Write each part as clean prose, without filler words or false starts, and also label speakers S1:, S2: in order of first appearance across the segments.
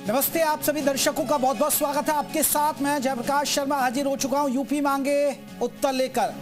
S1: नमस्ते, आप सभी दर्शकों का बहुत बहुत स्वागत है। आपके साथ मैं जयप्रकाश शर्मा हाजिर हो चुका हूं यूपी मांगे उत्तर लेकर।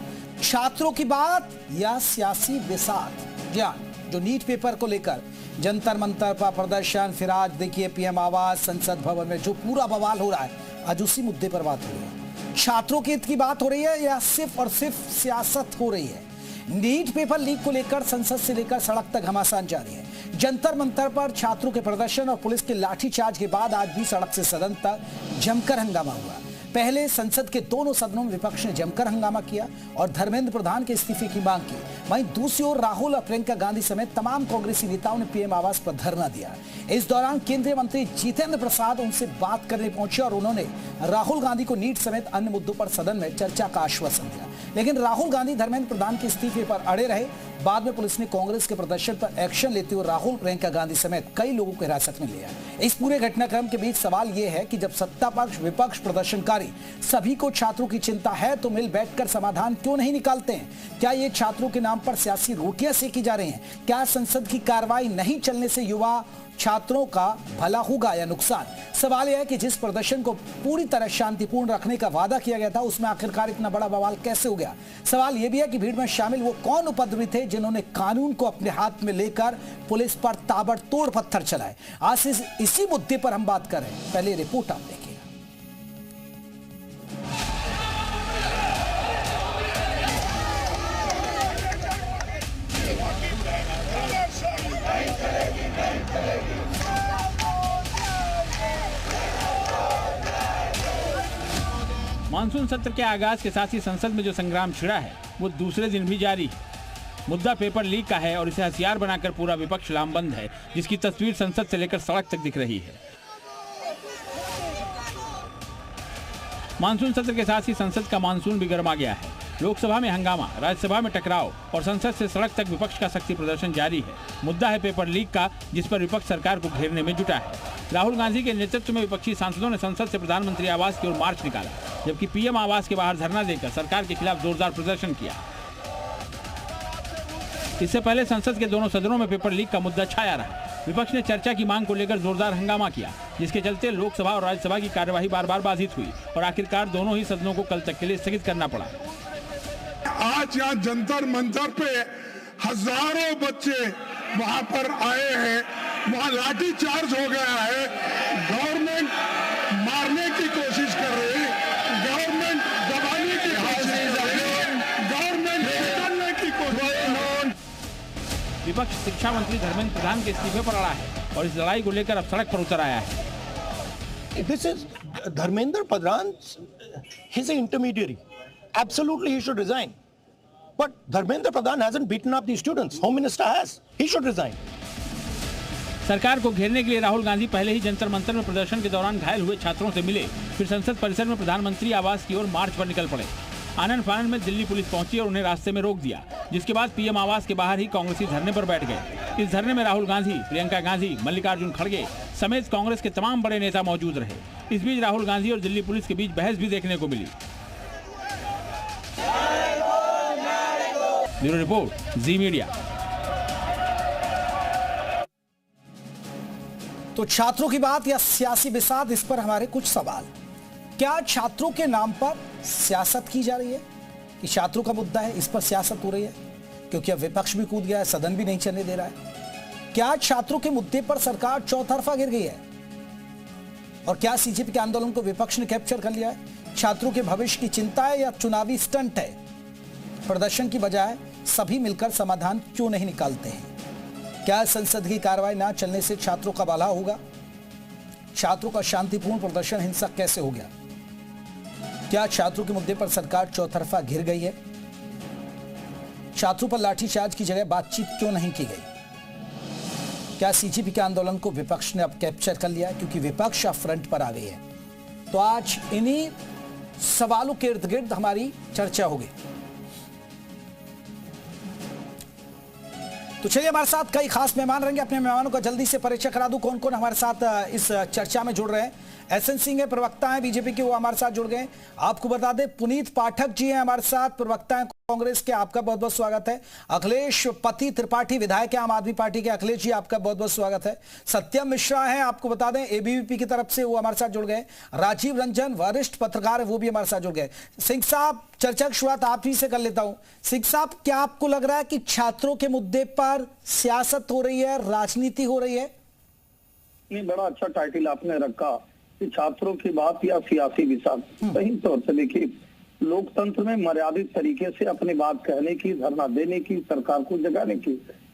S1: छात्रों की बात या सियासी बिसात? जी हाँ, जो नीट पेपर को लेकर जंतर मंतर पर प्रदर्शन, फिर आज देखिए पीएम आवास, संसद भवन में जो पूरा बवाल हो रहा है, आज उसी मुद्दे पर बात हो रही है। छात्रों के हित की बात हो रही है या सिर्फ और सिर्फ सियासत हो रही है? नीट पेपर लीक को लेकर संसद से लेकर सड़क तक घमासान जारी है। जंतर मंतर पर छात्रों के प्रदर्शन और पुलिस के लाठीचार्ज के बाद आज भी सड़क से सदन तक जमकर हंगामा हुआ। पहले संसद के दोनों सदनों में विपक्ष ने जमकर हंगामा किया और धर्मेंद्र प्रधान के इस्तीफे की मांग की। वहीं दूसरी ओर राहुल और प्रियंका गांधी समेत तमाम कांग्रेसी नेताओं ने पीएम आवास पर धरना दिया। इस दौरान केंद्रीय मंत्री जितेंद्र प्रसाद उनसे बात करने पहुंचे और उन्होंने राहुल गांधी को नीट समेत अन्य मुद्दों पर सदन में चर्चा का आश्वासन दिया। लेकिन राहुल गांधी धर्मेंद्र प्रधान के इस्तीफे पर अड़े रहे। बाद में पुलिस ने कांग्रेस के प्रदर्शन पर एक्शन लेते हुए राहुल, प्रियंका गांधी समेत कई लोगों को हिरासत में लिया। इस पूरे घटनाक्रम के बीच सवाल यह है कि जब सत्ता पक्ष, विपक्ष, प्रदर्शनकारी सभी को छात्रों की चिंता है तो मिल बैठकर समाधान क्यों नहीं निकालते हैं? क्या ये छात्रों के नाम पर सियासी रोटियां सेकी जा रही हैं? क्या संसद की कार्रवाई नहीं चलने से युवा छात्रों का भला होगा या नुकसान? सवाल यह है कि जिस प्रदर्शन को पूरी तरह शांतिपूर्ण रखने का वादा किया गया था, उसमें आखिरकार इतना बड़ा बवाल कैसे हो गया? सवाल यह भी है कि भीड़ में शामिल वो कौन उपद्रवी थे जिन्होंने कानून को अपने हाथ में लेकर पुलिस पर ताबड़तोड़ पत्थर चलाए? आज इसी मुद्दे पर हम बात कर रहे हैं। पहले रिपोर्ट आप देखिए।
S2: मानसून सत्र के आगाज के साथ ही संसद में जो संग्राम छिड़ा है वो दूसरे दिन भी जारी है। मुद्दा पेपर लीक का है और इसे हथियार बनाकर पूरा विपक्ष लामबंद है, जिसकी तस्वीर संसद से लेकर सड़क तक दिख रही है। मानसून सत्र के साथ ही संसद का मानसून भी गर्मा गया है। लोकसभा में हंगामा, राज्यसभा में टकराव और संसद से सड़क तक विपक्ष का शक्ति प्रदर्शन जारी है। मुद्दा है पेपर लीक का, जिस पर विपक्ष सरकार को घेरने में जुटा है। राहुल गांधी के नेतृत्व में विपक्षी सांसदों ने संसद से प्रधानमंत्री आवास की ओर मार्च निकाला, जबकि पीएम आवास के बाहर धरना देकर सरकार के खिलाफ जोरदार प्रदर्शन किया। इससे पहले संसद के दोनों सदनों में पेपर लीक का मुद्दा छाया रहा। विपक्ष ने चर्चा की मांग को लेकर जोरदार हंगामा किया, जिसके चलते लोकसभा और राज्यसभा की कार्यवाही बार बार बाधित हुई और आखिरकार दोनों ही सदनों को कल तक के लिए स्थगित करना पड़ा।
S3: आज यहाँ जंतर मंतर पे हजारों बच्चे वहां पर आए हैं, वहां लाठी चार्ज हो गया है। गवर्नमेंट मारने की कोशिश कर रही है, गवर्नमेंट दबाने की कोशिश कर रही है, गवर्नमेंट निकालने की कोशिश।
S2: विपक्ष शिक्षा मंत्री धर्मेंद्र प्रधान के इस्तीफे पर अड़ा है और इस लड़ाई को लेकर अब सड़क पर उतर आया है।
S4: This is Dharmendra Pradhan. He's an intermediary. Absolutely, he should resign. But Dharmendra Pradhan hasn't beaten up the students. Home Minister has. He should resign.
S2: सरकार को घेरने के लिए राहुल गांधी पहले ही जंतर मंतर में प्रदर्शन के दौरान घायल हुए छात्रों से मिले, फिर संसद परिसर में प्रधानमंत्री आवास की ओर मार्च पर निकल पड़े। आनन फानन में दिल्ली पुलिस पहुंची और उन्हें रास्ते में रोक दिया, जिसके बाद पीएम आवास के बाहर ही कांग्रेसी धरने पर बैठ गए। इस धरने में राहुल गांधी, प्रियंका गांधी, मल्लिकार्जुन खड़गे समेत कांग्रेस के तमाम बड़े नेता मौजूद रहे। इस बीच राहुल गांधी और दिल्ली पुलिस के बीच बहस भी देखने को मिली। ब्यूरो रिपोर्ट, जी मीडिया।
S1: तो छात्रों की बात या सियासी बिसात, इस पर हमारे कुछ सवाल। क्या छात्रों के नाम पर सियासत की जा रही है? कि छात्रों का मुद्दा है, इस पर सियासत हो रही है? क्योंकि अब विपक्ष भी कूद गया है, सदन भी नहीं चलने दे रहा है। क्या छात्रों के मुद्दे पर सरकार चौतरफा गिर गई है? और क्या सीजेपी के आंदोलन को विपक्ष ने कैप्चर कर लिया है? छात्रों के भविष्य की चिंता है या चुनावी स्टंट है? प्रदर्शन की बजाय सभी मिलकर समाधान क्यों नहीं निकालते हैं? क्या संसद की कार्रवाई ना चलने से छात्रों का भला होगा? छात्रों का शांतिपूर्ण प्रदर्शन हिंसक कैसे हो गया? क्या छात्रों के मुद्दे पर सरकार चौतरफा घिर गई है? छात्रों पर लाठीचार्ज की जगह बातचीत क्यों नहीं की गई? क्या सीजेपी के आंदोलन को विपक्ष ने अब कैप्चर कर लिया है, क्योंकि विपक्ष अब फ्रंट पर आ गई है? तो आज इन्हीं सवालों के इर्द गिर्द हमारी चर्चा होगी। तो चलिए, हमारे साथ कई खास मेहमान रहेंगे। अपने मेहमानों का जल्दी से परिचय करा दूं, कौन कौन हमारे साथ इस चर्चा में जुड़ रहे हैं। एसएन सिंह है, प्रवक्ता हैं बीजेपी के, वो हमारे साथ जुड़ गए। आपको बता दें पुनीत पाठक जी हैं हमारे साथ, प्रवक्ता हैं कांग्रेस के, आपका बहुत बहुत स्वागत है। अखिलेश पति त्रिपाठी विधायक है आम आदमी पार्टी के, अखिलेश जी आपका बहुत बहुत स्वागत है। सत्यम मिश्रा हैं, आपको बता दें एबीवीपी की तरफ से, वो हमारे साथ जुड़ गए। राजीव रंजन वरिष्ठ पत्रकार है, वो भी हमारे साथ जुड़ गए। सिंह साहब, चर्चा की शुरुआत आप ही से कर लेता हूं। सिंह साहब, क्या आपको लग रहा है कि छात्रों के मुद्दे पर सियासत हो रही है, राजनीति हो रही है?
S5: नहीं, बड़ा अच्छा टाइटल आपने रखा कि छात्रों की बात या सियासी विषाद। सही तौर से देखिए, लोकतंत्र में मर्यादित तरीके से अपनी बात कहने की, धरना देने की, सरकार को जगाने की,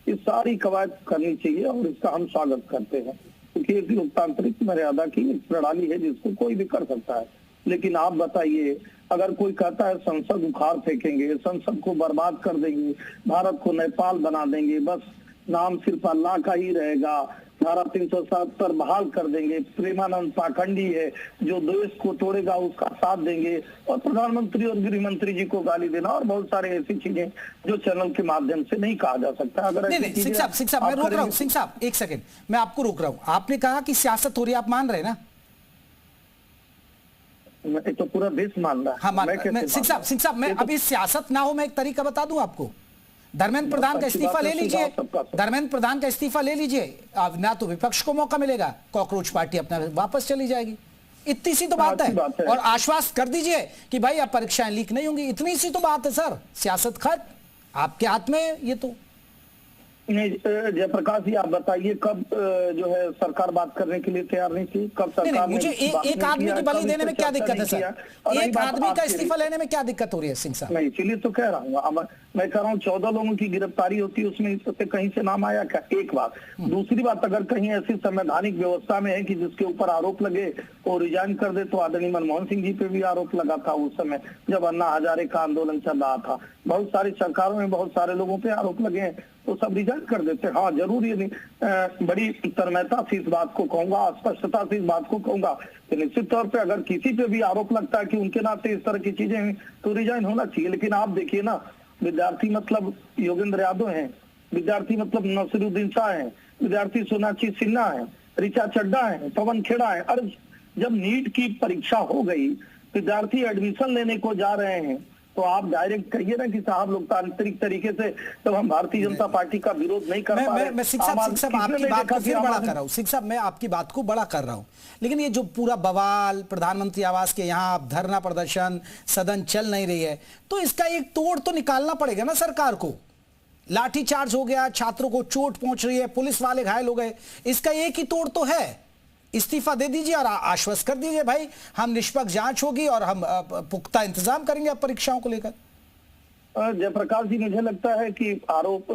S5: इस सारी कवायद करनी चाहिए और इसका हम स्वागत करते हैं, क्योंकि एक लोकतांत्रिक मर्यादा की एक प्रणाली है जिसको कोई भी कर सकता है। लेकिन आप बताइए, अगर कोई कहता है संसद उखाड़ फेंकेंगे, संसद को बर्बाद कर देंगे, भारत को नेपाल बना देंगे, बस नाम सिर्फ अल्लाह का ही रहेगा, धारा 377 बहाल कर देंगे, प्रेमानंद पाखंडी है, जो देश को तोड़ेगा उसका साथ देंगे, और प्रधानमंत्री और गृह मंत्री जी को गाली देना और बहुत सारे ऐसी चीजें जो चैनल के माध्यम से नहीं कहा जा सकता। अगर
S1: नहीं, सिंह साहब मैं रोक रहा हूं। सिंह साहब एक सेकंड, मैं आपको रोक रहा हूं। आपने कहा कि सियासत हो रही है, आप मान रहे हैं ना?
S5: तो पूरा देश मान रहा है।
S1: हाँ, सिंह साहब मैं अभी सियासत ना हो, मैं एक तरीका बता दूं आपको। धर्मेंद्र प्रधान का इस्तीफा ले लीजिए, धर्मेंद्र प्रधान का इस्तीफा ले लीजिए, अब ना तो विपक्ष को मौका मिलेगा, कॉकरोच पार्टी अपना वापस चली जाएगी। इतनी सी तो बात है, और आश्वासन कर दीजिए कि भाई अब परीक्षाएं लीक नहीं होंगी, इतनी सी तो बात है सर। सियासत खत आपके हाथ में, ये तो
S5: नहीं। जयप्रकाश जी, आप बताइए कब जो है सरकार बात करने के लिए तैयार नहीं थी? कब सरकार
S1: मुझे एक आदमी की बलि देने में क्या दिक्कत है सर? एक आदमी का इस्तीफा लेने में क्या दिक्कत हो रही है सिंह साहब?
S5: नहीं, इसीलिए तो कह रहा हूँ। मैं कह रहा हूँ 14 लोगों की गिरफ्तारी होती है, उसमें इससे कहीं से नाम आया क्या? एक बात। दूसरी बात, अगर कहीं ऐसी संवैधानिक व्यवस्था में है कि जिसके ऊपर आरोप लगे और रिजाइन कर दे, तो आदरणीय मनमोहन सिंह जी पे भी आरोप लगा था उस समय जब अन्ना हजारे का आंदोलन चल रहा था। बहुत सारी सरकारों में बहुत सारे लोगों पे आरोप लगे हैं, तो सब रिजाइन कर देते। हाँ, जरूर ये नहीं, बड़ी तन्मयता से इस बात को कहूंगा, स्पष्टता से इस बात को कहूंगा कि निश्चित तौर पे अगर किसी पे भी आरोप लगता है कि उनके नाते इस तरह की चीजें हैं, तो रिजाइन होना चाहिए। लेकिन आप देखिए ना, विद्यार्थी मतलब योगेंद्र यादव हैं, विद्यार्थी मतलब नसीरुद्दीन शाह हैं, विद्यार्थी सोनाक्षी सिन्हा है, ऋचा चड्डा है, पवन खेड़ा है। अरे जब नीट की परीक्षा हो गई, विद्यार्थी एडमिशन लेने को जा रहे हैं, तो आप डायरेक्ट कहिए ना कि साहब लोकतांत्रिक तरीके से तब हम भारतीय जनता पार्टी का विरोध नहीं कर पा रहे।
S1: मैं सिंह साहब आपकी बात को फिर बड़ा कर रहा हूं। सिंह साहब, मैं आपकी बात को बड़ा कर रहा हूं, लेकिन ये जो पूरा बवाल, प्रधानमंत्री आवास के यहाँ धरना प्रदर्शन, सदन चल नहीं रही है, तो इसका एक तोड़ तो निकालना पड़ेगा ना सरकार को। लाठीचार्ज हो गया, छात्रों को चोट पहुंच रही है, पुलिस वाले घायल हो गए, इसका एक ही तोड़ तो है, इस्तीफा दे दीजिए और आश्वस्त कर दीजिए भाई हम निष्पक्ष जांच होगी और हम पुख्ता इंतजाम करेंगे अब परीक्षाओं को लेकर।
S5: जयप्रकाश जी, मुझे लगता है कि आरोप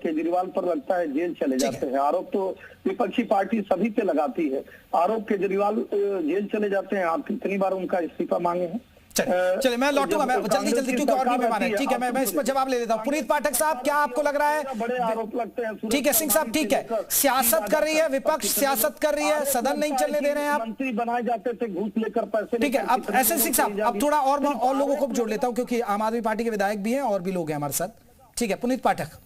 S5: केजरीवाल पर लगता है जेल चले जाते हैं। आरोप तो विपक्षी पार्टी सभी पे लगाती है, आरोप केजरीवाल जेल चले जाते हैं। आप कितनी बार उनका इस्तीफा मांगे हैं?
S1: चलिए मैं लौटूंगा, मैं जल्दी क्योंकि और भी मेहमान है। ठीक है, मैं इस पर जवाब ले लेता हूं। पुनीत पाठक साहब, क्या आपको लग रहा है?
S5: बड़े आरोप लगते हैं।
S1: ठीक है सिंह साहब, ठीक है, सियासत कर रही है विपक्ष, सियासत कर रही है, सदन नहीं चलने दे रहे हैं आप।
S5: मंत्री बनाए जाते थे घूस लेकर, पैसे।
S1: ठीक है, अब ऐसे सिंह साहब, अब थोड़ा और लोगों को जोड़ लेता हूं क्योंकि आम आदमी पार्टी के विधायक भी हैं और भी लोग हैं हमारे साथ। ठीक है, पुनीत पाठक।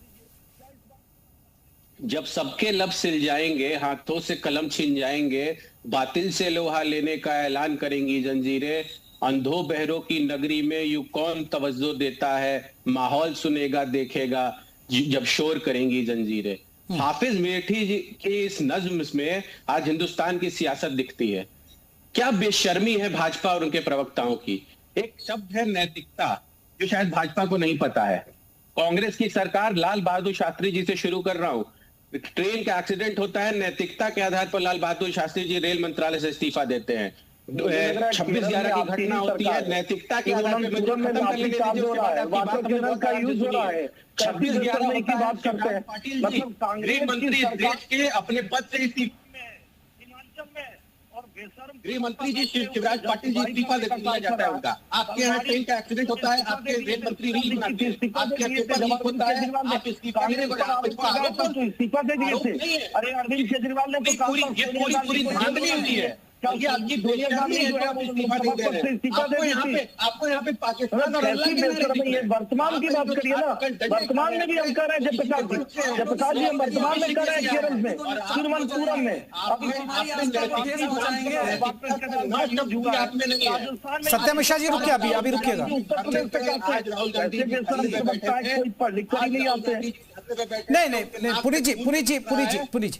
S6: जब सबके लब सिल जाएंगे, हाथों से कलम छीन जाएंगे, बातिल से लोहा लेने का ऐलान करेंगी जंजीरें, अंधों बहरों की नगरी में यूं कौन तवज्जो देता है, माहौल सुनेगा देखेगा जब शोर करेंगी जंजीरें। हाफिज मेठी जी की इस नज्म में आज हिंदुस्तान की सियासत दिखती है। क्या बेशर्मी है भाजपा और उनके प्रवक्ताओं की। एक शब्द है नैतिकता, जो शायद भाजपा को नहीं पता है। कांग्रेस की सरकार लाल बहादुर शास्त्री जी से शुरू कर रहा हूं। ट्रेन का एक्सीडेंट होता है, नैतिकता के आधार पर लाल बहादुर शास्त्री जी रेल मंत्रालय से इस्तीफा देते हैं। 26/11 की घटना होती है, नैतिकता के आधार पर खत्म कर लेने दीजिए, उसके बाद आपकी बात का यूज हो रहा है। 26/11 की बात करते हैं, मतलब गृह मंत्री देश के अपने पद से इस्तीफा, गृह मंत्री जी शिवराज पाटिल जी इस्तीफा देते दिया जाता है उनका। आपके यहाँ ट्रेन का एक्सीडेंट होता है, आपके रेल मंत्री रील बनाते हैं, आपके यहाँ पेपर लीक होता है, आप इस्तीफा देने को
S5: इस्तीफा दे दिए थे। अरे अरविंद केजरीवाल ने तो
S6: पूरी धांधली हुई है।
S5: क्योंकि आपकी सोनिया गांधी जो है वो इस्तीफा दे रहे हैं। आपको यहाँ पे पाकिस्तान और अल्लाह की ये वर्तमान की बात करिए ना, वर्तमान में भी हम कर रहे हैं जयप्रकाश जी हम वर्तमान में कर रहे हैं केरल में, तिरुवनंतपुरम में।
S1: सत्यम मिश्रा जी रुकिए, अभी रुकिएगा।
S5: कोई पढ़ लिख कर ही नहीं आते हैं।
S1: नहीं पुरी जी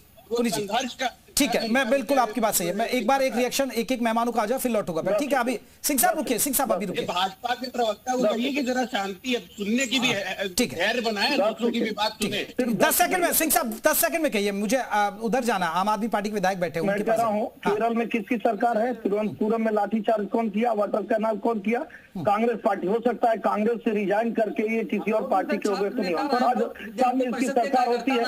S1: ठीक है, मैं बिल्कुल आपकी बात सही है। मैं एक बार एक रिएक्शन एक मेहमानों का आ जाओ फिर लौटूंगा मैं, ठीक है। अभी सिंह साहब रुकिए, सिंह साहब अभी रुकिए।
S7: भाजपा के प्रवक्ता को कहिए कि जरा शांति अब सुनने की भी
S1: ठीक है,
S7: खैर बनाए, दूसरों की भी बात सुने।
S1: 10 सेकंड में सिंह साहब 10 सेकंड में कहिए, मुझे उधर जाना, आम आदमी पार्टी के विधायक बैठे
S5: मैं कह रहा हूँ केरल में किसकी सरकार है? तिरुवनंतपुरम में लाठीचार्ज कौन किया? वाटर कैनाल कौन किया? कांग्रेस पार्टी। हो सकता है कांग्रेस से रिजाइन करके ये किसी और पार्टी के हो गए तो नहीं होता। राजस्थान इसकी सरकार होती है।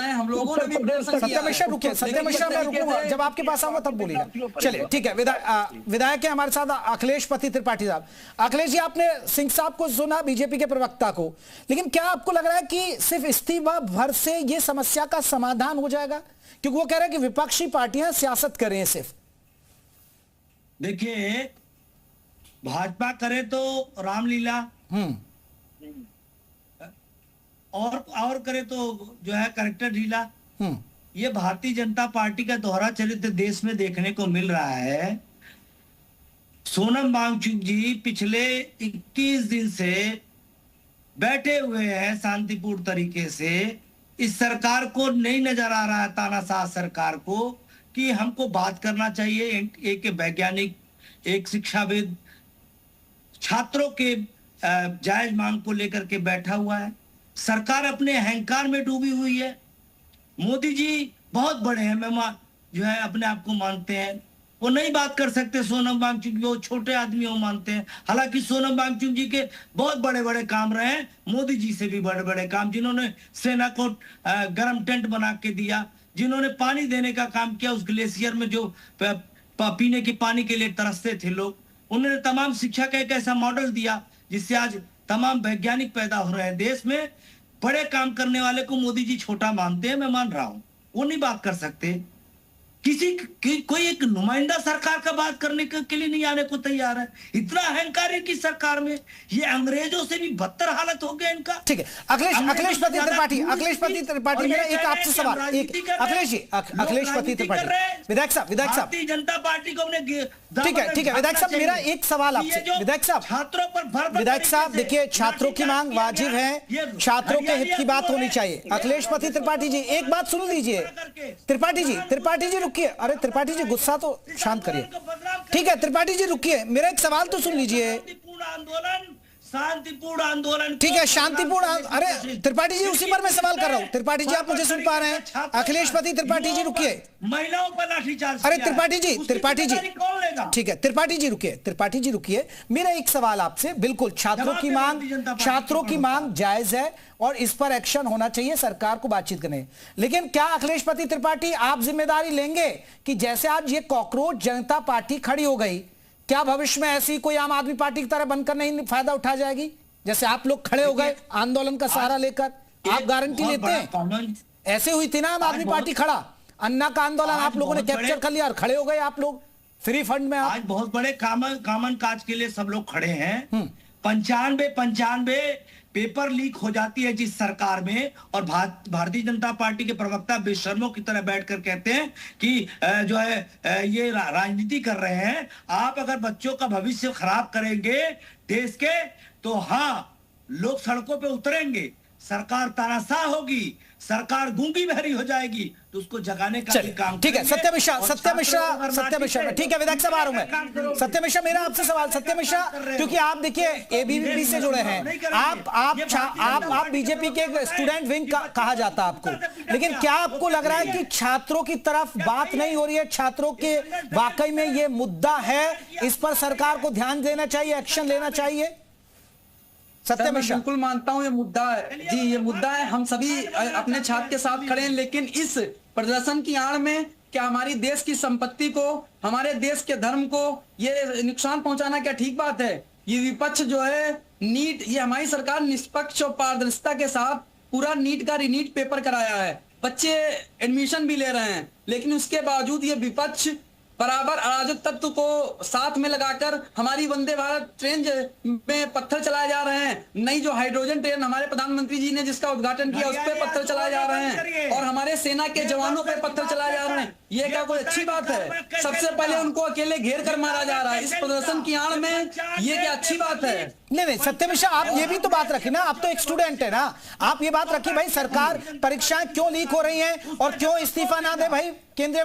S1: सत्यम मिश्रा रुकिए, सत्यम मिश्रा मैं रुकूंगा, जब आपके पास आऊंगा तब बोलिएगा। चलिए ठीक है, विधायक है हमारे साथ अखिलेश पति त्रिपाठी साहब। अखिलेश जी आपने सिंह साहब को सुना, बीजेपी के प्रवक्ता को, लेकिन क्या आपको लग रहा है कि सिर्फ इस्तीफा भर से ये समस्या का समाधान हो जाएगा? क्योंकि वो कह रहे हैं कि विपक्षी पार्टियां सियासत कर रही हैं सिर्फ।
S8: देखिए भाजपा करे तो रामलीला और करे तो जो है करेक्टर ढीला। ये भारतीय जनता पार्टी का दोहरा चरित्र देश में देखने को मिल रहा है। सोनम वांगचुक जी पिछले 21 दिन से बैठे हुए हैं शांतिपूर्ण तरीके से। इस सरकार को नहीं नजर आ रहा है, तानाशाह सरकार को, कि हमको बात करना चाहिए। एक वैज्ञानिक, एक शिक्षाविद छात्रों के जायज मांग को लेकर के बैठा हुआ है। सरकार अपने अहंकार में डूबी हुई है। मोदी जी बहुत बड़े हैं, मैं जो है अपने आप को मानते हैं, वो नहीं बात कर सकते सोनम वांगचुक जी, वो छोटे आदमी वो मानते हैं। हालांकि सोनम वांगचुक जी के बहुत बड़े बड़े काम रहे हैं, मोदी जी से भी बड़े बड़े काम, जिन्होंने सेना को गर्म टेंट बना के दिया, जिन्होंने पानी देने का काम किया उस ग्लेशियर में जो पीने के पानी के लिए तरसते थे लोग। उन्होंने तमाम शिक्षा का एक ऐसा मॉडल दिया जिससे आज तमाम वैज्ञानिक पैदा हो रहे हैं देश में। बड़े काम करने वाले को मोदी जी छोटा मानते हैं, मैं मान रहा हूं, वो नहीं बात कर सकते। कोई एक नुमाइंदा सरकार का बात करने के लिए नहीं आने को तैयार है। इतना अहंकार है कि सरकार में, ये अंग्रेजों से भी बदतर हालत हो गया इनका।
S1: ठीक है, अखिलेश पति त्रिपाठी मेरा एक आपसे सवाल, अखिलेश पति त्रिपाठी, विधायक साहब
S8: भारतीय जनता पार्टी को हमने
S1: ठीक है विधायक साहब मेरा एक सवाल आपसे, विधायक साहब
S8: छात्रों पर
S1: विधायक साहब देखिए, छात्रों की मांग वाजिब है, छात्रों के हित की बात होनी चाहिए। अखिलेश पति त्रिपाठी जी एक बात सुन लीजिए। त्रिपाठी जी रुकिए, अरे त्रिपाठी जी गुस्सा तो शांत करिए। ठीक है त्रिपाठी जी रुकिए, मेरा एक सवाल तो सुन लीजिए।
S8: शांतिपूर्ण आंदोलन,
S1: ठीक है शांतिपूर्ण, अरे त्रिपाठी जी उसी पर मैं सवाल कर रहा हूं। त्रिपाठी जी आप मुझे सुन पा रहे हैं? अखिलेश पति त्रिपाठी जी रुकिए।
S8: महिलाओं पर लाठीचार्ज,
S1: अरे त्रिपाठी जी ठीक है त्रिपाठी जी रुकिए। मेरा एक सवाल आपसे, बिल्कुल छात्रों की मांग जायज है और इस पर एक्शन होना चाहिए, सरकार को बातचीत करने। लेकिन क्या अखिलेश पति त्रिपाठी आप जिम्मेदारी लेंगे कि जैसे आज ये कॉकरोच जनता पार्टी खड़ी हो गई, क्या भविष्य में ऐसी कोई आम आदमी पार्टी की तरह बनकर नहीं फायदा उठा जाएगी? जैसे आप लोग खड़े हो गए आंदोलन का सहारा लेकर, आप गारंटी लेते हैं? ऐसे हुई थी ना आम आदमी पार्टी खड़ा, अन्ना का आंदोलन आप लोगों ने कैप्चर कर लिया और खड़े हो गए आप लोग फ्री फंड में।
S8: आज बहुत बड़े कामन काज के लिए सब लोग खड़े हैं। 95 पेपर लीक हो जाती है जिस सरकार में, और भारतीय जनता पार्टी के प्रवक्ता बेशर्मों की तरह बैठकर कहते हैं कि जो है ये राजनीति कर रहे हैं। आप अगर बच्चों का भविष्य खराब करेंगे देश के, तो हाँ लोग सड़कों पे उतरेंगे, सरकार तानाशाह होगी, सरकार गूंगी बहरी हो जाएगी, तो उसको जगाने का भी काम।
S1: ठीक है सत्यम मिश्रा ठीक है विधायक साहब आ रहा हूं मैं। सत्यम मिश्रा मेरा आपसे सवाल, सत्यम मिश्रा क्योंकि आप देखिए एबीवीपी से जुड़े हैं, आप बीजेपी के स्टूडेंट विंग कहा जाता है आपको, लेकिन क्या आपको लग रहा है कि छात्रों की तरफ बात नहीं हो रही है? छात्रों के वाकई में ये मुद्दा है, इस पर सरकार को ध्यान देना चाहिए, एक्शन लेना चाहिए?
S9: सर, मैं बिल्कुल मानता हूं ये मुद्दा है जी, ये मुद्दा है, हम सभी अपने छात्र के साथ खड़े हैं। लेकिन इस प्रदर्शन की आड़ में क्या हमारी देश की संपत्ति को, हमारे देश के धर्म को ये नुकसान पहुंचाना क्या ठीक बात है? ये विपक्ष जो है नीट, ये हमारी सरकार निष्पक्ष और पारदर्शिता के साथ पूरा नीट का रीनीट पेपर कराया है, बच्चे एडमिशन भी ले रहे हैं, लेकिन उसके बावजूद ये विपक्ष बराबर अराजक तत्व को साथ में लगाकर हमारी वंदे भारत ट्रेन में पत्थर चलाए जा रहे हैं। नई जो हाइड्रोजन ट्रेन हमारे प्रधानमंत्री जी ने जिसका उद्घाटन किया उस पर पत्थर चलाए जा रहे हैं और हमारे सेना के जवानों पर पत्थर चलाए जा रहे हैं। ये क्या कोई अच्छी बात है? सबसे पहले उनको अकेले घेर कर मारा जा रहा है। इस प्रदर्शन की आड़ में ये क्या अच्छी बात है?
S1: नहीं सत्यम मिश्रा, आप ये भी तो बात रखी ना, आप तो एक स्टूडेंट है ना, आप ये बात रखी भाई सरकार परीक्षाएं क्यों लीक हो रही हैं और क्यों इस्तीफा ना दे भाई केंद्रीय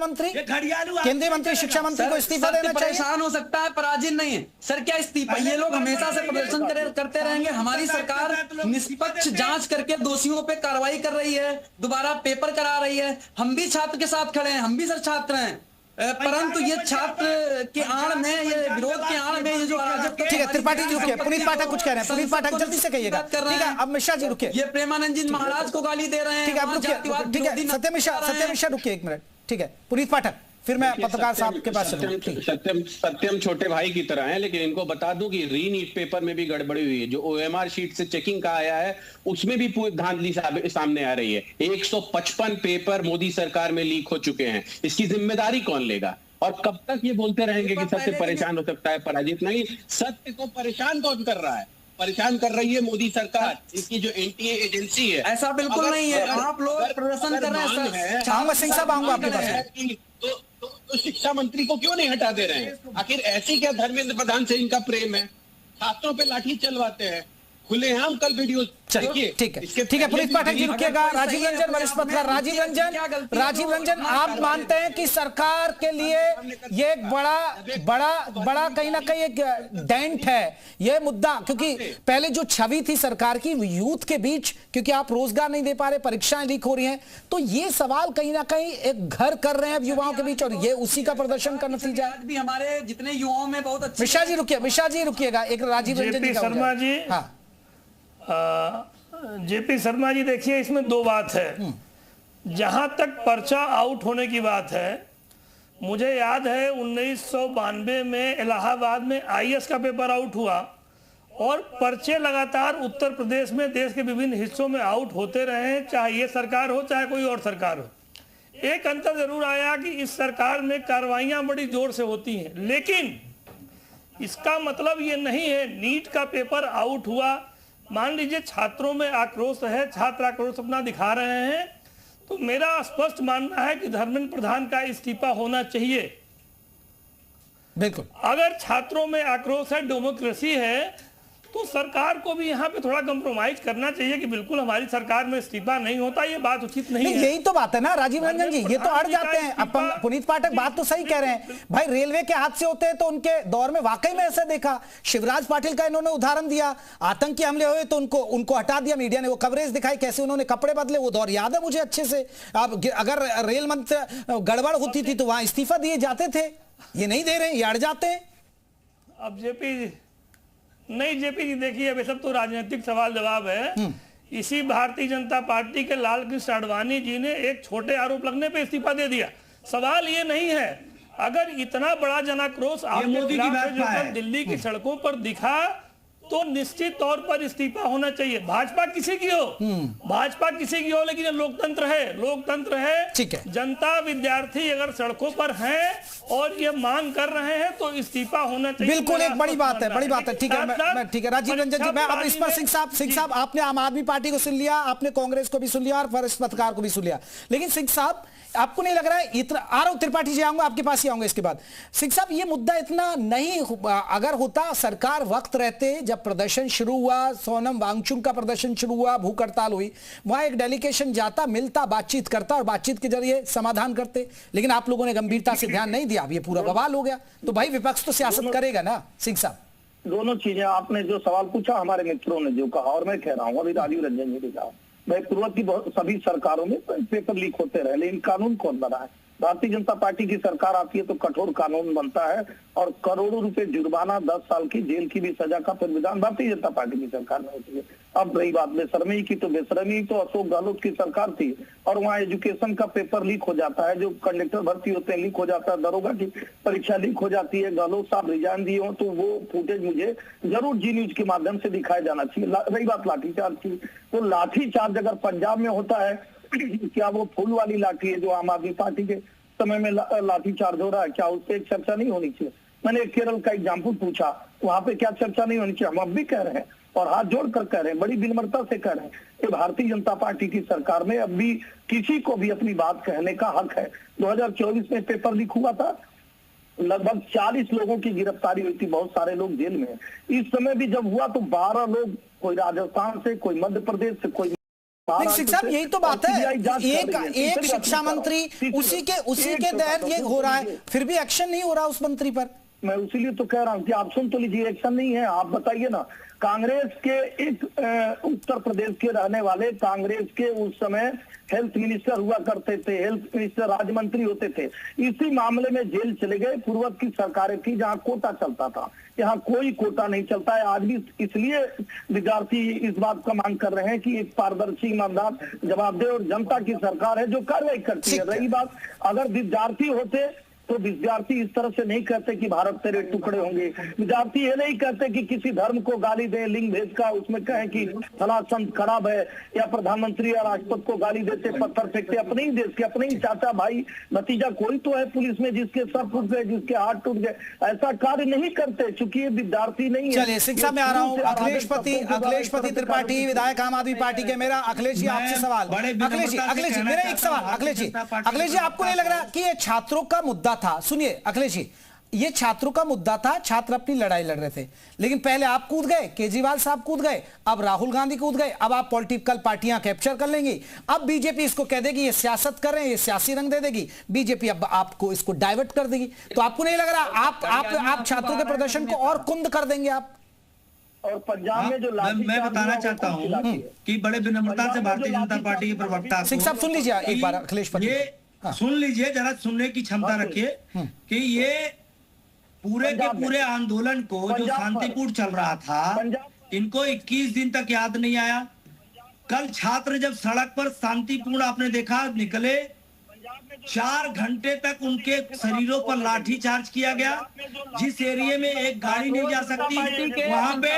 S1: मंत्री शिक्षा मंत्री को इस्तीफा देना चाहिए।
S9: परेशान हो सकता है, पराजित नहीं है सर। क्या इस्तीफा? ये लोग हमेशा से प्रदर्शन करते रहेंगे। हमारी सरकार निष्पक्ष जांच करके दोषियों पे कार्रवाई कर रही है, दोबारा पेपर करा रही है। हम भी छात्र के साथ खड़े हैं, हम भी सर छात्र हैं, परंतु ये छात्र के आड़ में, ये विरोध के आड़ में ये जो अराजक।
S1: ठीक है त्रिपाठी जी रुकिए, पुनीत पाठक कुछ कह रहे हैं, पुनीत पाठक जल्दी से कहिएगा। ठीक है अब मिश्रा जी रुकिए,
S9: ये प्रेमानंद जी महाराज को गाली दे रहे हैं।
S1: ठीक है अब रुकिए, ठीक है सत्यम मिश्रा रुकिए एक मिनट। ठीक है पुनीत पाठक, फिर मैं पत्रकार साहब के पास
S6: सत्यम छोटे भाई की तरह है, लेकिन इनको बता दूं कि रीनीट पेपर में भी गड़बड़ी हुई है। जो OMR शीट से चेकिंग का आया है उसमें भी पूरी धांधली सामने आ रही है। 155 पेपर मोदी सरकार में लीक हो चुके हैं। इसकी जिम्मेदारी कौन लेगा? और कब तक ये बोलते रहेंगे कि सत्य परेशान हो सकता है, पराजित नहीं? सत्य को परेशान कौन कर रहा है? परेशान कर रही है मोदी सरकार, इसकी जो NTA एजेंसी है।
S9: ऐसा बिल्कुल नहीं है, आप लोग प्रदर्शन कर रहे हैं।
S1: सिंह साहब आऊंगा आपके पास।
S6: तो शिक्षा मंत्री को क्यों नहीं हटा दे रहे हैं? आखिर ऐसी क्या धर्मेंद्र प्रधान से इनका प्रेम है? छात्रों पे लाठी चलवाते हैं खुलेआम। कल वीडियो
S1: देखिए। ठीक है पुनीत पाठक जी रुकिएगा। राजीव रंजन वरिष्ठ पत्रकार, राजीव रंजन आप मानते हैं कि सरकार के लिए ये एक बड़ा कहीं ना कहीं एक डेंट है ये मुद्दा, क्योंकि पहले जो छवि थी सरकार की यूथ के बीच, क्योंकि आप रोजगार नहीं दे पा रहे, परीक्षाएं लीक हो रही हैं, तो ये सवाल कहीं ना कहीं एक घर कर रहे हैं युवाओं के बीच और ये उसी का प्रदर्शन का नतीजा है।
S9: भी हमारे जितने युवाओं में बहुत अच्छे।
S1: मिश्रा जी रुकिएगा, एक राजीव रंजन
S10: शर्मा जी।
S1: हाँ
S10: जेपी शर्मा जी देखिए, इसमें दो बात है। जहां तक पर्चा आउट होने की बात है, मुझे याद है 1992 में इलाहाबाद में IAS का पेपर आउट हुआ और पर्चे लगातार उत्तर प्रदेश में देश के विभिन्न हिस्सों में आउट होते रहे हैं, चाहे ये सरकार हो चाहे कोई और सरकार हो। एक अंतर जरूर आया कि इस सरकार में कार्रवाइयां बड़ी जोर से होती हैं, लेकिन इसका मतलब ये नहीं है नीट का पेपर आउट हुआ, मान लीजिए छात्रों में आक्रोश है, छात्र आक्रोश अपना दिखा रहे हैं, तो मेरा स्पष्ट मानना है कि धर्मेंद्र प्रधान का इस्तीफा होना चाहिए।
S1: बिल्कुल,
S10: अगर छात्रों में आक्रोश है, डेमोक्रेसी है, तो सरकार को भी यहाँ पे थोड़ा कंप्रोमाइज करना चाहिए कि बिल्कुल हमारी सरकार में इस्तीफा नहीं होता, ये बात उचित नहीं है।
S1: यही तो बात है ना राजीव रंजन जी, ये तो अड़ जाते हैं। अब पुनीत पाठक बात तो सही कह रहे हैं भाई, रेलवे के हादसे होते हैं तो उनके दौर में वाकई में ऐसा देखा। शिवराज पाटिल का इन्होंने उदाहरण दिया, आतंकी हमले हुए तो उनको हटा दिया, मीडिया ने वो कवरेज दिखाई कैसे उन्होंने कपड़े बदले, वो दौर याद है मुझे अच्छे से। अब अगर रेल मंत्री गड़बड़ होती थी तो वहां इस्तीफा दिए जाते थे, ये नहीं दे रहे, ये अड़ जाते हैं।
S10: अब जेपी जी देखिए, अब सब तो राजनीतिक सवाल जवाब है। इसी भारतीय जनता पार्टी के लाल कृष्ण आडवाणी जी ने एक छोटे आरोप लगने पे इस्तीफा दे दिया। सवाल ये नहीं है, अगर इतना बड़ा जनाक्रोश आपके दिल्ली की सड़कों पर दिखा तो निश्चित तौर पर इस्तीफा होना चाहिए। भाजपा किसी की हो, भाजपा किसी की हो, लेकिन लोकतंत्र है,
S1: ठीक है।
S10: जनता विद्यार्थी अगर सड़कों पर हैं और ये मांग कर रहे हैं तो इस्तीफा होना चाहिए।
S1: बिल्कुल एक बड़ी बात है, ठीक है। ठीक है राजीव रंजन जी, मैं अब इस पर सिंह साहब आपने आम आदमी पार्टी को सुन लिया, आपने कांग्रेस को भी सुन लिया और वरिष्ठ पत्रकार को भी सुन लिया, लेकिन सिंह साहब आपको नहीं लग रहा है इतना, आ रहा हूं त्रिपाठी जी, आऊंगा आपके पास ही आऊंगा इसके बाद। सिंह साहब ये मुद्दा इतना नहीं, अगर होता सरकार वक्त रहते, जब प्रदर्शन शुरू हुआ, सोनम वांगचुक का प्रदर्शन शुरू हुआ, भूख हड़ताल हुई, वहां एक डेलीगेशन जाता, मिलता, बातचीत करता और बातचीत के जरिए समाधान करते, लेकिन आप लोगों ने गंभीरता से ध्यान नहीं दिया, अब ये पूरा बवाल हो गया। तो भाई विपक्ष तो सियासत करेगा ना सिंह साहब।
S5: दोनों चीजें आपने जो सवाल पूछा, हमारे मित्रों ने जो कहा और मैं कह रहा हूँ, अभी राजीव रंजन जी ने कहा, भाई पूर्व की सभी सरकारों में पेपर लीक होते रहे, लेकिन कानून कौन बना है? भारतीय जनता पार्टी की सरकार आती है तो कठोर कानून बनता है और करोड़ों रुपए जुर्माना, 10 साल की जेल की भी सजा का प्रावधान भारतीय जनता पार्टी की सरकार में होती है। अब रही बात बेशर्मी की, तो बेशर्मी तो अशोक गहलोत की सरकार थी और वहाँ एजुकेशन का पेपर लीक हो जाता है, जो कंडक्टर भर्ती होते हैं लीक हो जाता है, दरोगा की परीक्षा लीक हो जाती है, गहलोत साहब रिजाइन दिए हो, तो वो फुटेज मुझे जरूर जी न्यूज के माध्यम से दिखाया जाना चाहिए। रही बात लाठीचार्ज की, तो लाठीचार्ज अगर पंजाब में होता है, क्या वो फूल वाली लाठी है जो आम आदमी पार्टी के समय में लाठीचार्ज हो रहा है, क्या उससे एक चर्चा नहीं होनी चाहिए? मैंने केरल का एग्जाम्पल पूछा, वहां पे क्या चर्चा नहीं होनी चाहिए? हम अब भी कह रहे हैं और हाथ जोड़कर कह रहे हैं, बड़ी विनम्रता से कह रहे हैं कि भारतीय जनता पार्टी की सरकार में अब भी किसी को भी अपनी बात कहने का हक है। 2024 में पेपर लीक हुआ था, लगभग 40 लोगों की गिरफ्तारी हुई थी, बहुत सारे लोग जेल में हैं। इस समय भी जब हुआ तो 12 लोग, कोई राजस्थान से, कोई मध्य प्रदेश से, कोई
S1: शिक्षा, यही तो बात है। एक शिक्षा मंत्री, उसी के तहत ये हो रहा है, फिर भी एक्शन नहीं हो रहा उस मंत्री पर।
S5: मैं उसीलिए तो कह रहा हूँ कि आप सुन तो लीजिए, एक्शन नहीं है। आप बताइए ना, कांग्रेस के एक उत्तर प्रदेश के रहने वाले, कांग्रेस के उस समय हेल्थ मिनिस्टर हुआ करते थे, हेल्थ मिनिस्टर राज्य मंत्री होते थे, इसी मामले में जेल चले गए। पूर्वज की सरकारें थी जहां कोटा चलता था, यहाँ कोई कोटा नहीं चलता है आज भी। इसलिए विद्यार्थी इस बात का मांग कर रहे हैं कि एक पारदर्शी, ईमानदार, जवाबदेह और जनता की सरकार है जो कार्रवाई करती है। रही बात, अगर विद्यार्थी होते तो विद्यार्थी इस तरह से नहीं कहते कि भारत तेरे टुकड़े होंगे। विद्यार्थी ये नहीं कहते कि किसी धर्म को गाली दे, लिंग भेद का उसमें कहें कि फला संत खराब है, या प्रधानमंत्री या राष्ट्रपति को गाली देते, पत्थर फेंकते। अपने ही देश के, अपने ही चाचा भाई भतीजा कोई तो है पुलिस में जिसके सर टूट गए, जिसके हाथ टूट गए, ऐसा कार्य नहीं करते चूंकि ये विद्यार्थी नहीं है।
S1: चलिए शिक्षा में आ रहा हूँ, अखिलेशपति त्रिपाठी, विधायक आम आदमी पार्टी के। मेरा अखिलेश जी आपसे सवाल, अखिलेश जी मेरा एक सवाल, अखिलेश जी आपको नहीं लग रहा कि ये छात्रों का मुद्दा था? सुनिए अखिलेश जी, ये छात्रों का मुद्दा था, छात्र अपनी लड़ाई लड़ रहे थे, लेकिन पहले आप कूद गए, केजरीवाल साहब कूद गए, अब राहुल गांधी कूद गए, अब आप पॉलिटिकल पार्टियां कैप्चर कर लेंगी। अब बीजेपी इसको कह देगी ये सियासत कर रहे हैं, ये सियासी रंग दे देगी, बीजेपी अब आपको इसको डाइवर्ट कर देगी। तो आपको नहीं लग रहा आप छात्रों के प्रदर्शन को और कुंद कर देंगे आप?
S5: और पंजाब में जो
S8: मैं बताना चाहता हूं कि बड़े विनम्रता से भारतीय जनता पार्टी के प्रवक्ता
S1: सिंह साहब सुन लीजिए एक बार, अखिलेश
S8: सुन लीजिए, जरा सुनने की क्षमता रखिए कि ये पूरे के पूरे आंदोलन को जो शांतिपूर्ण चल रहा था, इनको 21 दिन तक याद नहीं आया। कल छात्र जब सड़क पर शांतिपूर्ण, आपने देखा, निकले, 4 घंटे तक उनके शरीरों पर लाठी चार्ज किया गया। जिस एरिया में एक गाड़ी नहीं जा सकती, वहां पे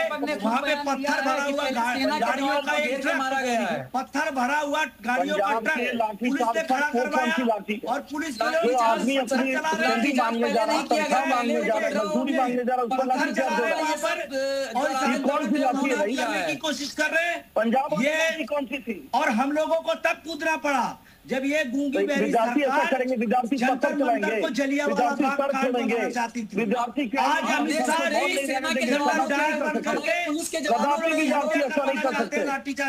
S8: पत्थर भरा हुआ गाड़ियों का एक ट्रक मारा गया है, पत्थर भरा हुआ गाड़ियों का ट्रक पुलिस ने खड़ा करवाया और पुलिस की कोशिश कर रहे हैं पंजाब, ये कौन सी थी? और हम लोगों को तब कूदना पड़ा जब ये गूंगी बहरी सरकार
S5: करेंगे, विद्यार्थी
S8: जंतर मंतर को जलियांवाला बाग कांड बनाना चाहती थी।
S5: विद्यार्थी
S8: आज हम सारी सेना के जवान डाल बन करके उसके
S5: विद्यार्थी ऐसा नहीं कर सकते,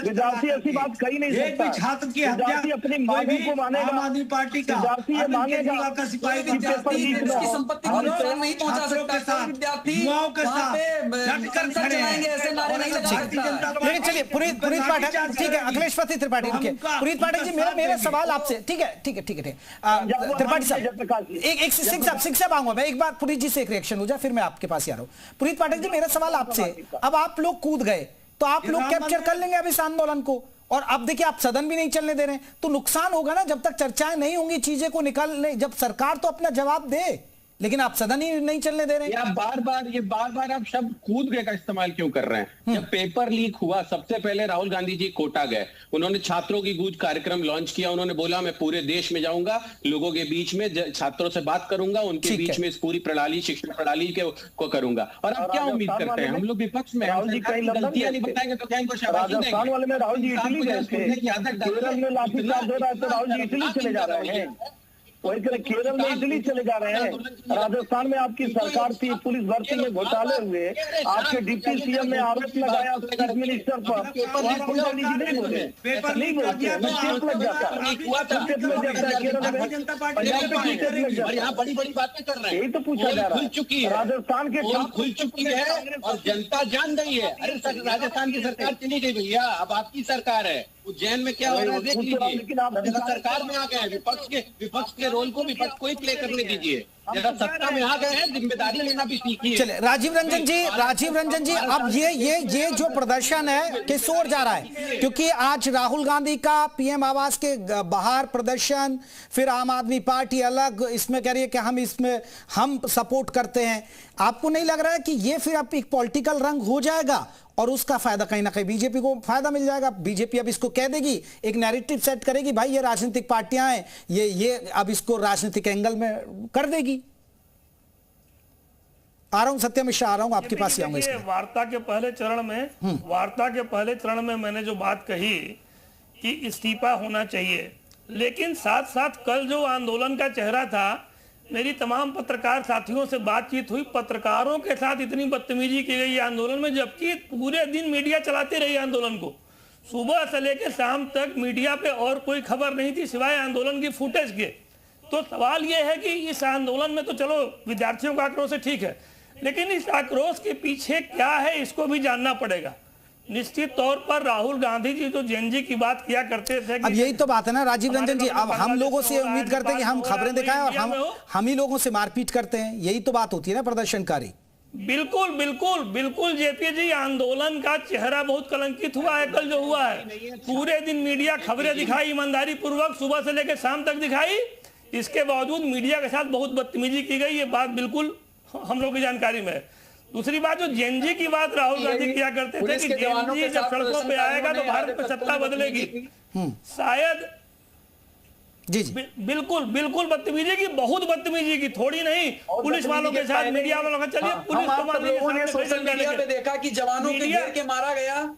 S5: विद्यार्थी ऐसी बात कही नहीं सकता।
S8: एक भी छात्र की हत्या
S5: अपनी मांगों को मानेगा,
S8: आम आदमी पार्टी का, केजरीवाल का सिपाही,
S9: विद्यार्थी की संपत्ति को नुकसान नहीं पहुंचा सकता, विद्यार्थी
S8: युवाओं के साथ डट कर खड़े हैं,
S9: ऐसे नारे नहीं लगा सकता।
S1: लेकिन चलिए पुनीत पाठक, ठीक है, अखिलेशपति त्रिपाठी, पुनीत पाठक जी मेरा सवाल आपसे, ठीक है त्रिपाठी साहब, एक सिंह साहब आऊंगा मैं, एक बार पुनीत जी से एक रिएक्शन हो जाए, फिर मैं आपके पास ही आ रहा हूं। पुनीत पाठक जी मेरा सवाल आपसे, अब आप लोग कूद गए तो आप लोग कैप्चर कर लेंगे अब इस आंदोलन को, और अब देखिए आप सदन भी नहीं चलने दे रहे हैं, तो नुकसान होगा ना जब तक चर्चाएं नहीं होंगी, चीजें को निकालने, जब सरकार तो अपना जवाब दे, लेकिन आप सदन ही नहीं चलने दे रहे हैं।
S6: बार बार आप शब्द कूद गए का इस्तेमाल क्यों कर रहे हैं? जब पेपर लीक हुआ, सबसे पहले राहुल गांधी जी कोटा गए, उन्होंने छात्रों की गूंज कार्यक्रम लॉन्च किया, उन्होंने बोला मैं पूरे देश में जाऊंगा, लोगों के बीच में छात्रों से बात करूंगा, उनके बीच में इस पूरी प्रणाली, शिक्षा प्रणाली को करूंगा। और आप क्या उम्मीद करते हैं? हम लोग विपक्ष में गलतियां नहीं बताएंगे तो क्या इनको शाबाशी देंगे?
S5: राहुल जी इटली गए थे, केरल में लाठीचार्ज हो रहा है तो राहुल जी इटली चले जा रहे हैं, वही केरल में इटली चले जा रहे हैं, राजस्थान में आपकी सरकार थी, पुलिस भर्ती में घोटाले हुए, आपके डिप्टी सीएम ने आरोप लगाया चीफ मिनिस्टर पर, नहीं बोले,
S6: बड़ी बड़ी बातें कर रहे हैं,
S5: यही तो पूछा जा रहा है।
S6: राजस्थान के खुल चुकी है और जनता जान गई है। अरे राजस्थान की सरकार चली गई भैया, अब आपकी सरकार है। उज्जैन में क्या हो रहा है देख लीजिए, सरकार में आ गए, विपक्ष के रोल को विपक्ष को ही प्ले करने दीजिए।
S7: जरा सत्ता में आ गए हैं, जिम्मेदारी लेना भी सीखिए।
S1: चले राजीव रंजन जी अब ये जो प्रदर्शन है किस ओर जा रहा है? क्योंकि आज राहुल गांधी का पीएम आवास के बाहर प्रदर्शन, फिर आम आदमी पार्टी अलग इसमें कह रही है कि हम सपोर्ट करते हैं। आपको नहीं लग रहा है कि ये फिर अब एक पॉलिटिकल रंग हो जाएगा और उसका फायदा कहीं ना कहीं बीजेपी को फायदा मिल जाएगा? बीजेपी अब इसको कह देगी, एक नैरेटिव सेट करेगी, भाई ये राजनीतिक पार्टियां हैं, ये अब इसको राजनीतिक एंगल में कर देगी। आ रहा हूं सत्यम मिश्रा, आ रहा हूं आपके पास ही आऊंगा। इसमें
S10: वार्ता के पहले चरण में मैंने जो बात कही कि इस्तीफा होना चाहिए, लेकिन साथ साथ कल जो आंदोलन का चेहरा था, मेरी तमाम पत्रकार साथियों से बातचीत हुई, पत्रकारों के साथ इतनी बदतमीजी की गई आंदोलन में, जबकि पूरे दिन मीडिया चलाते रही आंदोलन को। सुबह से लेकर शाम तक मीडिया पे और कोई खबर नहीं थी सिवाय आंदोलन की फुटेज के। तो सवाल यह है कि इस आंदोलन में तो चलो विद्यार्थियों का आक्रोश है, ठीक है, लेकिन इस आक्रोश के पीछे क्या है इसको भी जानना पड़ेगा। निश्चित तौर पर राहुल गांधी जी जो जेएनजी की बात किया करते थे,
S1: अब यही तो बात है ना राजीव रंजन जी, अब हम लोगों से उम्मीद करते हैं कि हम खबरें दिखाएं और हम ही लोगों से मारपीट करते हैं, यही तो बात होती है ना प्रदर्शनकारी।
S10: बिल्कुल बिल्कुल बिल्कुल जेपी जी, आंदोलन का चेहरा बहुत कलंकित हुआ है कल जो हुआ है। पूरे दिन मीडिया खबरें दिखाई, ईमानदारी पूर्वक सुबह से लेकर शाम तक दिखाई, इसके बावजूद मीडिया के साथ बहुत बदतमीजी की गई, ये बात बिल्कुल हम लोग की जानकारी में है। दूसरी बात, जो जेएनजी की बात राहुल गांधी किया करते थे कि जेएनजी जब सड़कों पे आएगा तो भारत में सत्ता बदलेगी, शायद
S1: जी
S10: बिल्कुल बिल्कुल बदतमीजी की, बहुत बदतमीजी की, थोड़ी नहीं, पुलिस वालों के साथ, मीडिया वालों का। चलिए पुलिस को
S9: सोशल मीडिया पे देखा कि जवानों के घेर के मारा गया।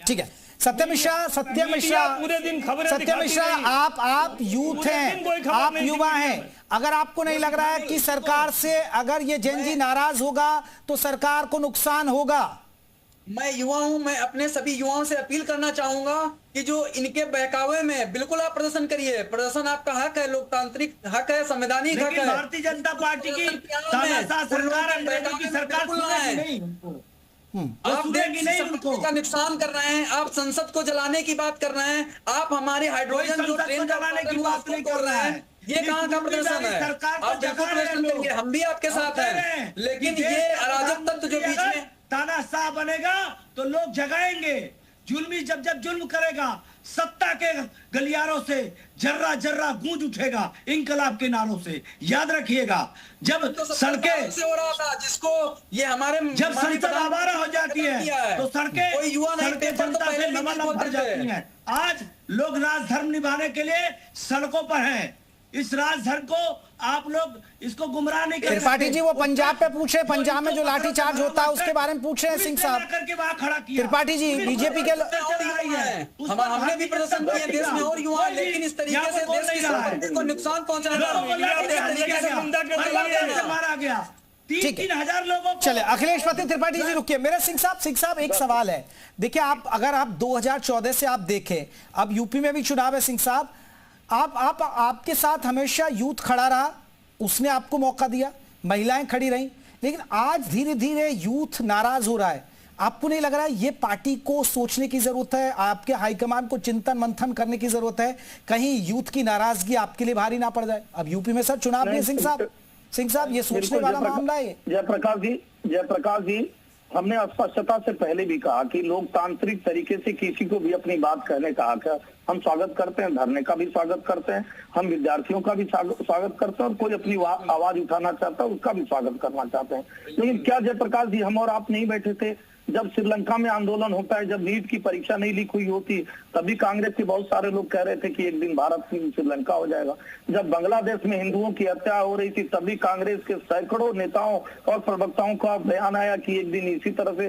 S1: ठीक है सत्यम मिश्रा, आप यूथ हैं, आप युवा हैं, अगर आपको नहीं लग रहा है कि सरकार से अगर ये जेएनजी नाराज होगा तो सरकार को नुकसान होगा?
S9: मैं युवा हूं, मैं अपने सभी युवाओं से अपील करना चाहूंगा कि जो इनके बहकावे में बिल्कुल आप प्रदर्शन करिए, प्रदर्शन आपका हक है, लोकतांत्रिक हक है, संवैधानिक हक है।
S8: भारतीय जनता पार्टी की सरकार
S9: आप का नुकसान कर रहे हैं, आप संसद को जलाने की बात कर रहे हैं, आप हमारे हाइड्रोजन जो ट्रेन
S8: जलाने की बात नहीं कर रहे हैं।
S9: ये कहाँ का प्रदर्शन है? आप बिल्कुल प्रदर्शन करिए, हम भी आपके साथ हैं, लेकिन ये अराजक तत्व जो बीच में
S8: तानाशाह बनेगा तो लोग जगाएंगे। जुल्मी जब जुल्म करेगा, सत्ता के गलियारों से जर्रा जर्रा गूंज उठेगा इंकलाब के नारों से। याद रखिएगा, जब सड़कें
S9: हो रहा था जिसको ये हमारे
S8: जब संसद आवारा हो जाती है तो सड़कें
S9: कोई युवा
S8: जनता से लबालब भर जाती हैं। आज लोग राजधर्म निभाने के लिए सड़कों पर हैं। इस राजधर्म को आप लोग इसको गुमराह नहीं कर सकते।
S1: त्रिपाठी जी वो पंजाब पे पूछे, पंजाब में जो लाठीचार्ज होता है उसके बारे में पूछ रहे हैं सिंह साहब।
S8: करके वहां खड़ा किया
S1: त्रिपाठी जी, बीजेपी के
S9: हमने भी प्रदर्शन किया देश में और युवा, लेकिन इस तरीके से देश की संपत्ति को नुकसान पहुंचाना
S8: मारा गया। 3,000 लोगों को।
S1: चले अखिलेश पति त्रिपाठी जी रुकिए, मेरा सिंह साहब एक सवाल है। देखिए अगर आप 2014 से आप देखें, अब यूपी में भी चुनाव है सिंह साहब, आपके साथ हमेशा यूथ खड़ा रहा, उसने आपको मौका दिया, महिलाएं खड़ी रहीं, लेकिन आज धीरे धीरे यूथ नाराज हो रहा है। आपको नहीं लग रहा है ये पार्टी को सोचने की जरूरत है, आपके हाईकमान को चिंतन मंथन करने की जरूरत है, कहीं यूथ की नाराजगी आपके लिए भारी ना पड़ जाए? अब यूपी में सर चुनाव नहीं सिंह साहब, ये सोचने वाला मामला है।
S5: जयप्रकाश जी, हमने स्पष्टता से पहले भी कहा कि लोकतांत्रिक तरीके से किसी को भी अपनी बात कहने का हक है। हम स्वागत करते हैं, धरने का भी स्वागत करते हैं, हम विद्यार्थियों का भी स्वागत करते हैं, और कोई अपनी आवाज उठाना चाहता है उसका भी स्वागत करना चाहते हैं। लेकिन क्या जयप्रकाश जी, हम और आप नहीं बैठे थे जब श्रीलंका में आंदोलन होता है, जब नीट की परीक्षा नहीं लीक हुई होती, तभी कांग्रेस के बहुत सारे लोग कह रहे थे कि एक दिन भारत श्रीलंका हो जाएगा। जब बांग्लादेश में हिंदुओं की हत्या हो रही थी, तभी कांग्रेस के सैकड़ों नेताओं और प्रवक्ताओं का बयान आया कि एक दिन इसी तरह से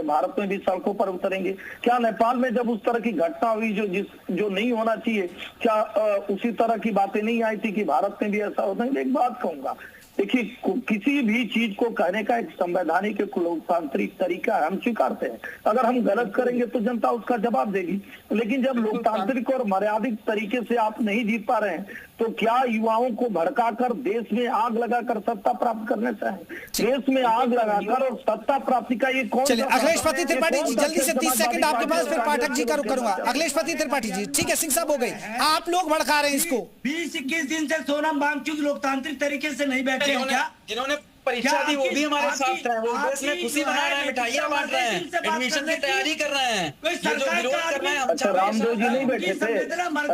S5: भारत में भी सड़कों पर उतरेंगे। क्या नेपाल में जब उस तरह की घटना हुई जो नहीं होना चाहिए, क्या उसी तरह की बातें नहीं आई थी कि भारत में भी ऐसा होता है? एक बात कहूंगा, देखिए किसी भी चीज को कहने का एक संवैधानिक लोकतांत्रिक तरीका है, हम स्वीकारते हैं। अगर हम गलत करेंगे तो जनता उसका जवाब देगी, लेकिन जब लोकतांत्रिक और मर्यादित तरीके से आप नहीं जीत पा रहे हैं तो क्या युवाओं को भड़काकर देश में आग लगाकर सत्ता प्राप्त करने से देश में आग लगाकर और सत्ता प्राप्ति का ये कौन?
S1: चलिए अखिलेश पति त्रिपाठी जी, जल्दी से 30 सेकंड आपके पास, फिर पाठक जी का रुख करूंगा। अखिलेश पति त्रिपाठी जी, ठीक है, सिंह साहब हो गई, आप लोग भड़का रहे हैं इसको।
S8: 20-21 दिन से सोनम वांगचुक लोकतांत्रिक तरीके से नहीं बैठे हैं क्या?
S9: जिन्होंने परीक्षा दी वो भी हमारे साथ रहे, वो देश में खुशी मना रहे हैं, मिठाइयां बांट रहे हैं, एडमिशन की तैयारी कर रहे हैं, ये जो विरोध कर रहे हैं।
S5: अच्छा, रामदेव जी नहीं बैठे थे?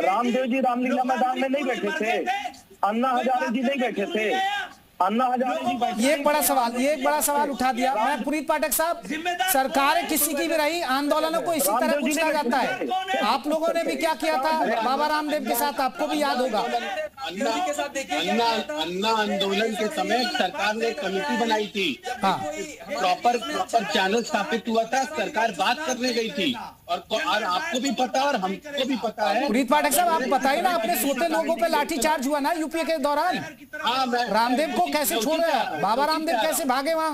S5: रामदेव जी रामलीला मैदान में नहीं बैठे थे? अन्ना हजारे जी नहीं बैठे थे? अन्ना हजारे जी बैठे?
S1: ये एक बड़ा सवाल उठा दिया। मैं पुनीत पाठक साहब, सरकार किसी की भी रही, आंदोलनों को इसी तरह पूछा जाता है। आप लोगों ने भी क्या किया था बाबा रामदेव के साथ, आपको भी याद होगा।
S6: अन्ना आंदोलन के समय सरकार ने कमेटी बनाई थी, प्रॉपर चैनल स्थापित हुआ था, सरकार बात करने गई थी, और आपको भी पता और हमको भी पता है।
S1: पुनीत पाठक साहब, आप बताइए ना, अपने सोते लोगों पे लाठीचार्ज हुआ ना यूपीए के दौरान, रामदेव को कैसे छोड़ रहे हैं, बाबा रामदेव कैसे भागे वहाँ?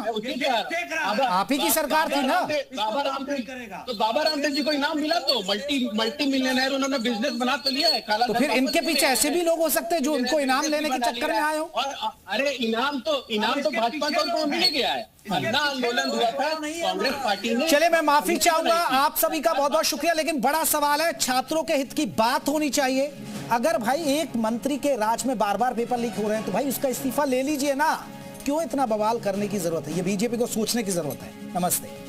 S1: आप ही की सरकार थी ना।
S6: बाबा रामदेव जी को इनाम मिला तो मल्टी मिलियनर उन्होंने बिजनेस बना तो लिया है।
S1: तो फिर इनके पीछे ऐसे भी लोग हो सकते हैं जो उनको इनाम लेने के चक्कर में आए हो।
S6: अरे इनाम तो भाजपा को मिल गया है। अन्ना आंदोलन हुआ था कांग्रेस पार्टी ने।
S1: चले, मैं माफी चाहूंगा, आप सभी का बहुत बहुत शुक्रिया, लेकिन बड़ा सवाल है, छात्रों के हित की बात होनी चाहिए। अगर भाई एक मंत्री के राज में बार बार पेपर लीक हो रहे हैं तो भाई उसका इस्तीफा ले लीजिए ना, क्यों इतना बवाल करने की जरूरत है? ये बीजेपी को सोचने की जरूरत है। नमस्ते।